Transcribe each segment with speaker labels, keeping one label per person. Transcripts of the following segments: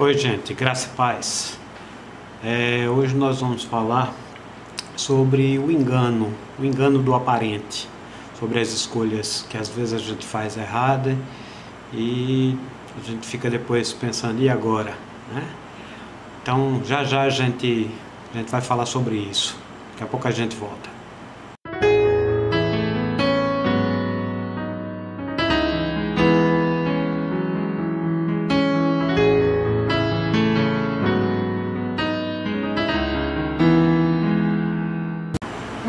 Speaker 1: Oi gente, graça e paz. Hoje nós vamos falar sobre o engano do aparente, sobre as escolhas que às vezes a gente faz errada e a gente fica depois pensando, e agora? Né? Então já a gente vai falar sobre isso, daqui a pouco a gente volta.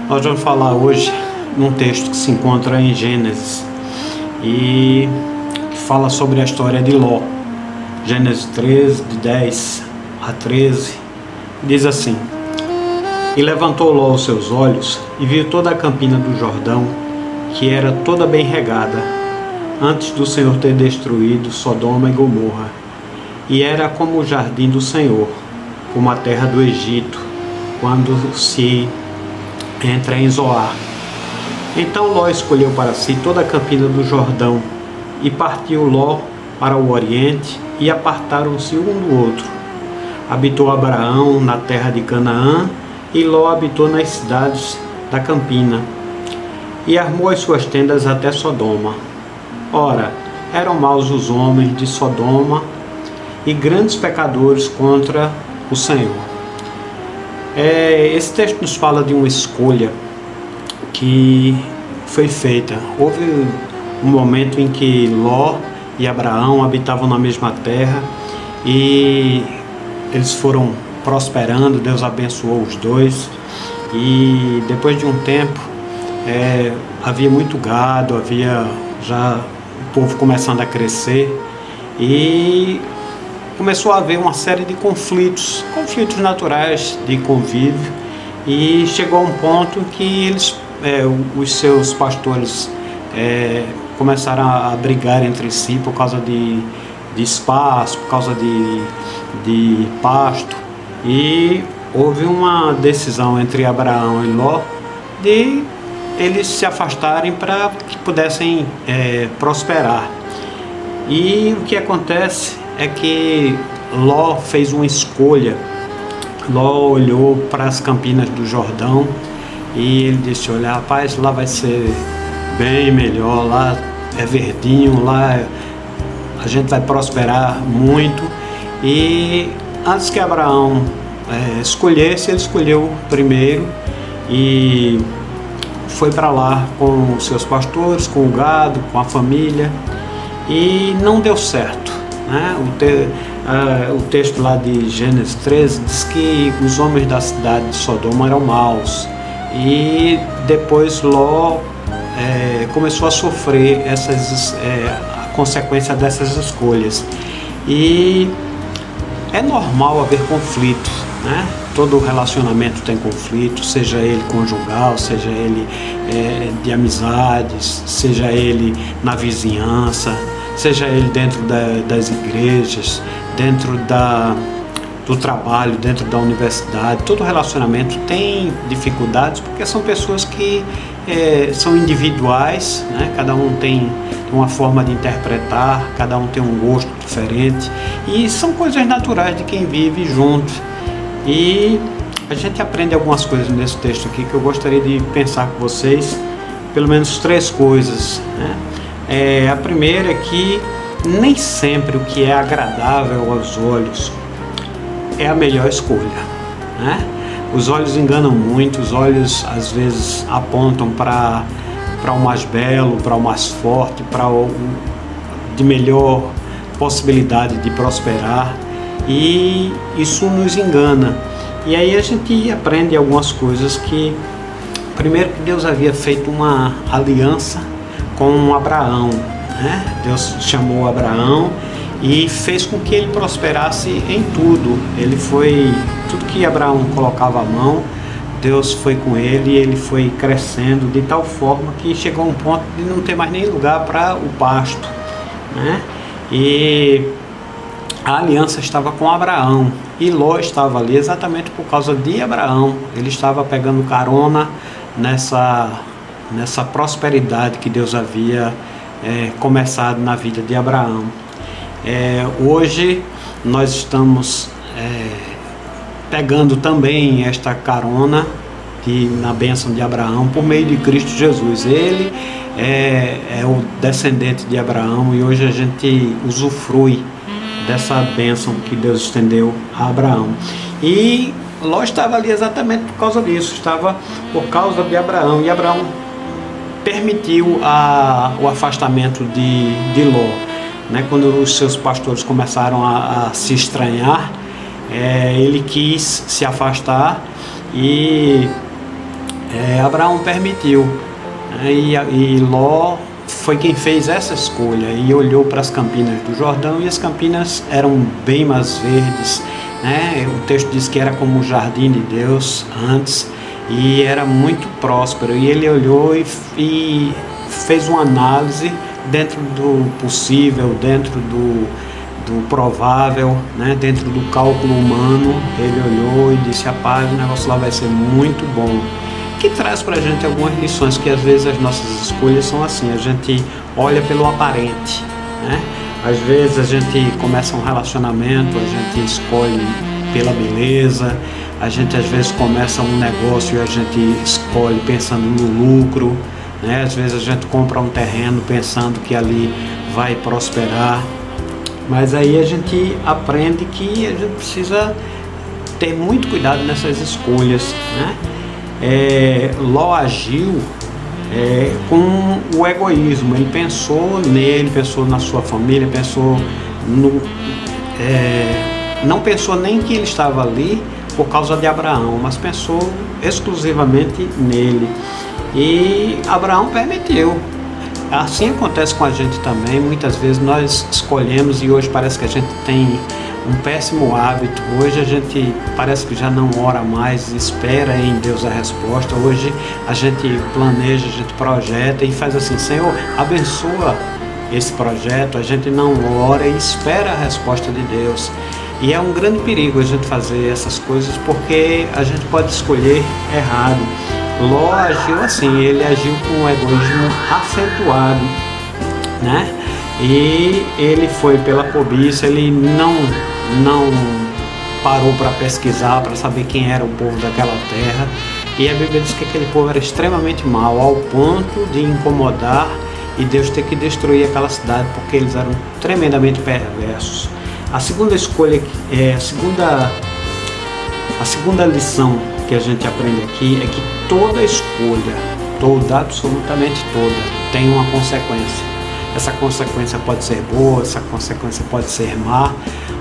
Speaker 1: Nós vamos falar hoje num texto que se encontra em Gênesis e que fala sobre a história de Ló. Gênesis 13, de 10 a 13, diz assim: E levantou Ló os seus olhos e viu toda a campina do Jordão, que era toda bem regada, antes do Senhor ter destruído Sodoma e Gomorra, e era como o jardim do Senhor, como a terra do Egito, quando se entra em Zoar. Então Ló escolheu para si toda a campina do Jordão, e partiu Ló para o oriente, e apartaram-se um do outro. Habitou Abraão na terra de Canaã, e Ló habitou nas cidades da campina, e armou as suas tendas até Sodoma. Ora, eram maus os homens de Sodoma, e grandes pecadores contra o Senhor. Esse texto nos fala de uma escolha que foi feita. Houve um momento em que Ló e Abraão habitavam na mesma terra e eles foram prosperando, Deus abençoou os dois, e depois de um tempo havia muito gado, havia já o povo começando a crescer e começou a haver uma série de conflitos naturais de convívio, e chegou a um ponto que os seus pastores começaram a brigar entre si por causa de espaço, por causa de pasto, e houve uma decisão entre Abraão e Ló de eles se afastarem para que pudessem prosperar. E o que acontece é que Ló fez uma escolha. Ló olhou para as campinas do Jordão e ele disse: olha, rapaz, lá vai ser bem melhor, lá é verdinho, lá a gente vai prosperar muito. E antes que Abraão escolhesse, ele escolheu primeiro e foi para lá com os seus pastores, com o gado, com a família, e não deu certo. O texto lá de Gênesis 13 diz que os homens da cidade de Sodoma eram maus, e depois Ló começou a sofrer a consequência dessas escolhas. E é normal haver conflitos, né? Todo relacionamento tem conflito, seja ele conjugal, seja ele de amizades, seja ele na vizinhança, seja ele dentro das igrejas, dentro do trabalho, dentro da universidade. Todo relacionamento tem dificuldades, porque são pessoas que são individuais, né? Cada um tem uma forma de interpretar, cada um tem um gosto diferente, e são coisas naturais de quem vive junto. E a gente aprende algumas coisas nesse texto aqui que eu gostaria de pensar com vocês, pelo menos 3 coisas, né? A primeira é que nem sempre o que é agradável aos olhos é a melhor escolha, né? Os olhos enganam muito, os olhos às vezes apontam para o mais belo, para o mais forte, para o de melhor possibilidade de prosperar, e isso nos engana. E aí a gente aprende algumas coisas. Que primeiro, que Deus havia feito uma aliança com Abraão, né? Deus chamou Abraão e fez com que ele prosperasse em tudo. Tudo que Abraão colocava a mão, Deus foi com ele, e ele foi crescendo de tal forma que chegou a um ponto de não ter mais nem lugar para o pasto, né? E a aliança estava com Abraão, e Ló estava ali exatamente por causa de Abraão. Ele estava pegando carona nessa prosperidade que Deus havia começado na vida de Abraão. Hoje nós estamos pegando também esta carona na bênção de Abraão por meio de Cristo Jesus. Ele é o descendente de Abraão e hoje a gente usufrui dessa bênção que Deus estendeu a Abraão. E Ló estava ali exatamente por causa disso, estava por causa de Abraão, e Abraão permitiu o afastamento de Ló. Quando os seus pastores começaram a se estranhar, ele quis se afastar e Abraão permitiu. E Ló foi quem fez essa escolha e olhou para as campinas do Jordão, e as campinas eram bem mais verdes, O texto diz que era como o jardim de Deus antes, e era muito próspero. E ele olhou e fez uma análise dentro do possível, dentro do provável, dentro do cálculo humano. Ele olhou e disse: rapaz, o negócio lá vai ser muito bom. Que traz para a gente algumas lições, que às vezes as nossas escolhas são assim, a gente olha pelo aparente, Às vezes a gente começa um relacionamento, a gente escolhe pela beleza, a gente às vezes começa um negócio e a gente escolhe pensando no lucro, Às vezes a gente compra um terreno pensando que ali vai prosperar, mas aí a gente aprende que a gente precisa ter muito cuidado nessas escolhas, Ló agiu com o egoísmo. Ele pensou nele, pensou na sua família, pensou não pensou nem que ele estava ali por causa de Abraão, mas pensou exclusivamente nele, e Abraão permitiu. Assim acontece com a gente também. Muitas vezes nós escolhemos, e hoje parece que a gente tem um péssimo hábito. Hoje a gente parece que já não ora mais, espera em Deus a resposta. Hoje a gente planeja, a gente projeta e faz assim: Senhor, abençoa esse projeto. A gente não ora e espera a resposta de Deus. E é um grande perigo a gente fazer essas coisas, porque a gente pode escolher errado. Ló agiu assim, ele agiu com um egoísmo acentuado, E ele foi pela cobiça, ele não parou para pesquisar, para saber quem era o povo daquela terra. E a Bíblia diz que aquele povo era extremamente mau, ao ponto de incomodar e Deus ter que destruir aquela cidade, porque eles eram tremendamente perversos. A segunda escolha, a segunda lição que a gente aprende aqui é que toda escolha, absolutamente toda, tem uma consequência. Essa consequência pode ser boa, essa consequência pode ser má,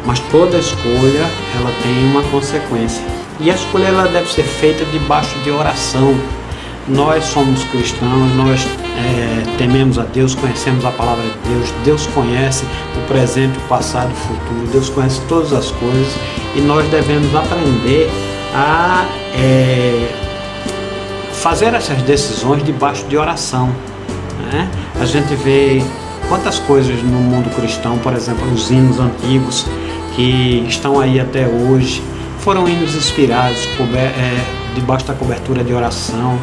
Speaker 1: mas toda escolha, ela tem uma consequência. E a escolha, ela deve ser feita debaixo de oração. Nós somos cristãos, nós tememos a Deus, conhecemos a palavra de Deus. Deus conhece o presente, o passado, o futuro. Deus conhece todas as coisas, e nós devemos aprender a fazer essas decisões debaixo de oração, A gente vê quantas coisas no mundo cristão, por exemplo, os hinos antigos que estão aí até hoje, foram hinos inspirados debaixo da cobertura de oração,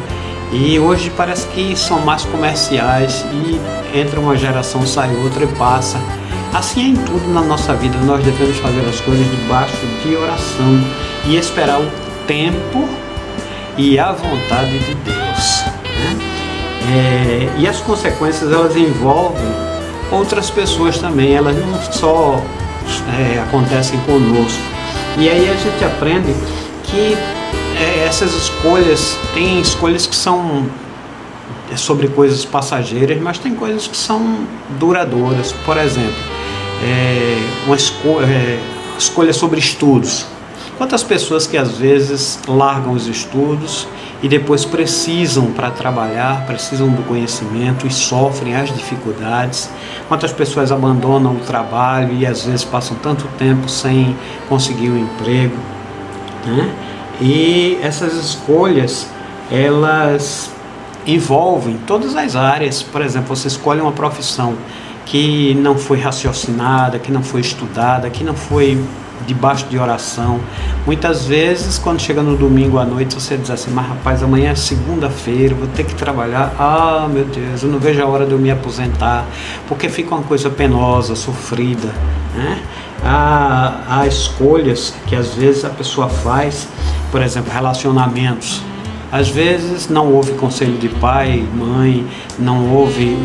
Speaker 1: e hoje parece que são mais comerciais, e entra uma geração, sai outra e passa. Assim é em tudo na nossa vida. Nós devemos fazer as coisas debaixo de oração e esperar o tempo e a vontade de Deus, E as consequências, elas envolvem outras pessoas também, elas não só acontecem conosco. E aí a gente aprende que essas escolhas, tem escolhas que são sobre coisas passageiras, mas tem coisas que são duradouras. Por exemplo, uma escolha sobre estudos. Quantas pessoas que às vezes largam os estudos e depois precisam para trabalhar, precisam do conhecimento e sofrem as dificuldades. Quantas pessoas abandonam o trabalho e às vezes passam tanto tempo sem conseguir um emprego, E essas escolhas, elas envolvem todas as áreas. Por exemplo, você escolhe uma profissão que não foi raciocinada, que não foi estudada, que não foi debaixo de oração. Muitas vezes, quando chega no domingo à noite, você diz assim: mas rapaz, amanhã é segunda-feira, vou ter que trabalhar. Ah, meu Deus, eu não vejo a hora de eu me aposentar, porque fica uma coisa penosa, sofrida, Há escolhas que às vezes a pessoa faz, por exemplo, relacionamentos. Às vezes não houve conselho de pai, mãe, não houve,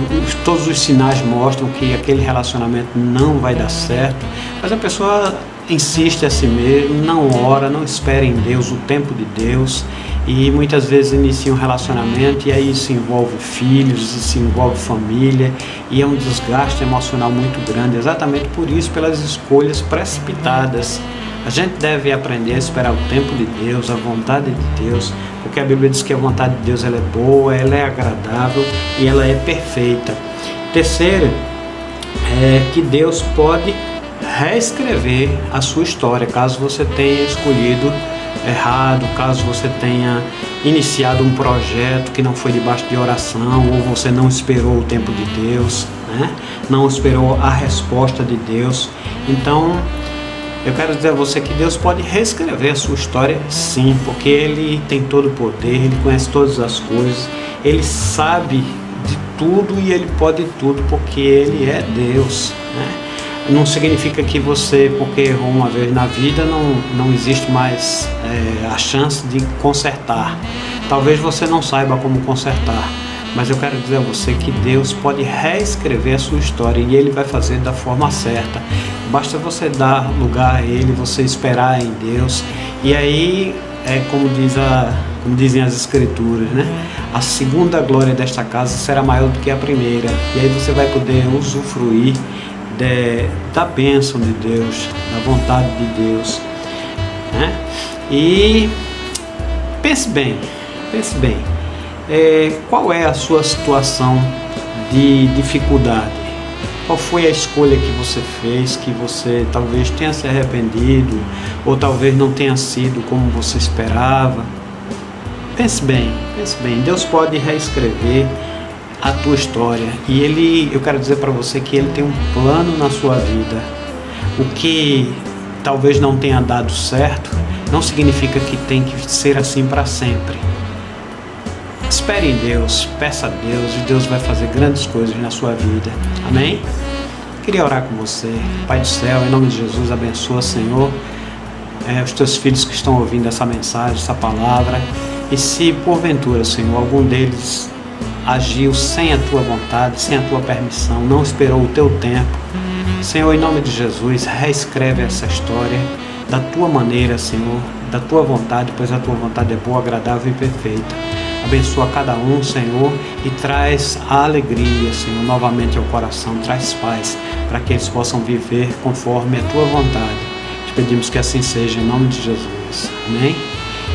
Speaker 1: todos os sinais mostram que aquele relacionamento não vai dar certo, mas a pessoa insiste a si mesmo, não ora, não espera em Deus, o tempo de Deus, e muitas vezes inicia um relacionamento e aí isso envolve filhos, isso envolve família, e é um desgaste emocional muito grande, exatamente por isso, pelas escolhas precipitadas. A gente deve aprender a esperar o tempo de Deus, a vontade de Deus, porque a Bíblia diz que a vontade de Deus ela é boa, ela é agradável e ela é perfeita. Terceiro, é que Deus pode reescrever a sua história, caso você tenha escolhido errado, caso você tenha iniciado um projeto que não foi debaixo de oração, ou você não esperou o tempo de Deus, né? Não esperou a resposta de Deus. Então, eu quero dizer a você que Deus pode reescrever a sua história, sim, porque Ele tem todo o poder, Ele conhece todas as coisas, Ele sabe de tudo e Ele pode tudo, porque Ele é Deus, né? Não significa que você, porque errou uma vez na vida, não existe mais a chance de consertar. Talvez você não saiba como consertar, mas eu quero dizer a você que Deus pode reescrever a sua história e Ele vai fazer da forma certa. Basta você dar lugar a Ele, você esperar em Deus, e aí como dizem as Escrituras, né? A segunda glória desta casa será maior do que a primeira, e aí você vai poder usufruir da bênção de Deus, da vontade de Deus, né? E pense bem, qual é a sua situação de dificuldade? Qual foi a escolha que você fez, que você talvez tenha se arrependido, ou talvez não tenha sido como você esperava? Pense bem, Deus pode reescrever a tua história, e eu quero dizer para você que Ele tem um plano na sua vida. O que talvez não tenha dado certo, não significa que tem que ser assim para sempre. Espere em Deus, peça a Deus, e Deus vai fazer grandes coisas na sua vida. Amém? Queria orar com você. Pai do céu, em nome de Jesus, abençoa, Senhor, os teus filhos que estão ouvindo essa mensagem, essa palavra, e se porventura, Senhor, algum deles agiu sem a tua vontade, sem a tua permissão, não esperou o teu tempo, Senhor, em nome de Jesus, reescreve essa história da tua maneira, Senhor, da tua vontade, pois a tua vontade é boa, agradável e perfeita. Abençoa cada um, Senhor, e traz a alegria, Senhor, novamente ao coração, traz paz, para que eles possam viver conforme a tua vontade. Te pedimos que assim seja, em nome de Jesus. Amém?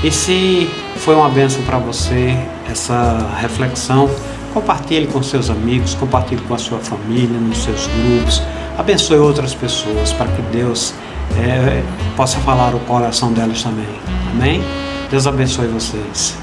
Speaker 1: E se foi uma bênção para você essa reflexão, compartilhe com seus amigos, compartilhe com a sua família, nos seus grupos, abençoe outras pessoas para que Deus possa falar o coração delas também. Amém? Deus abençoe vocês.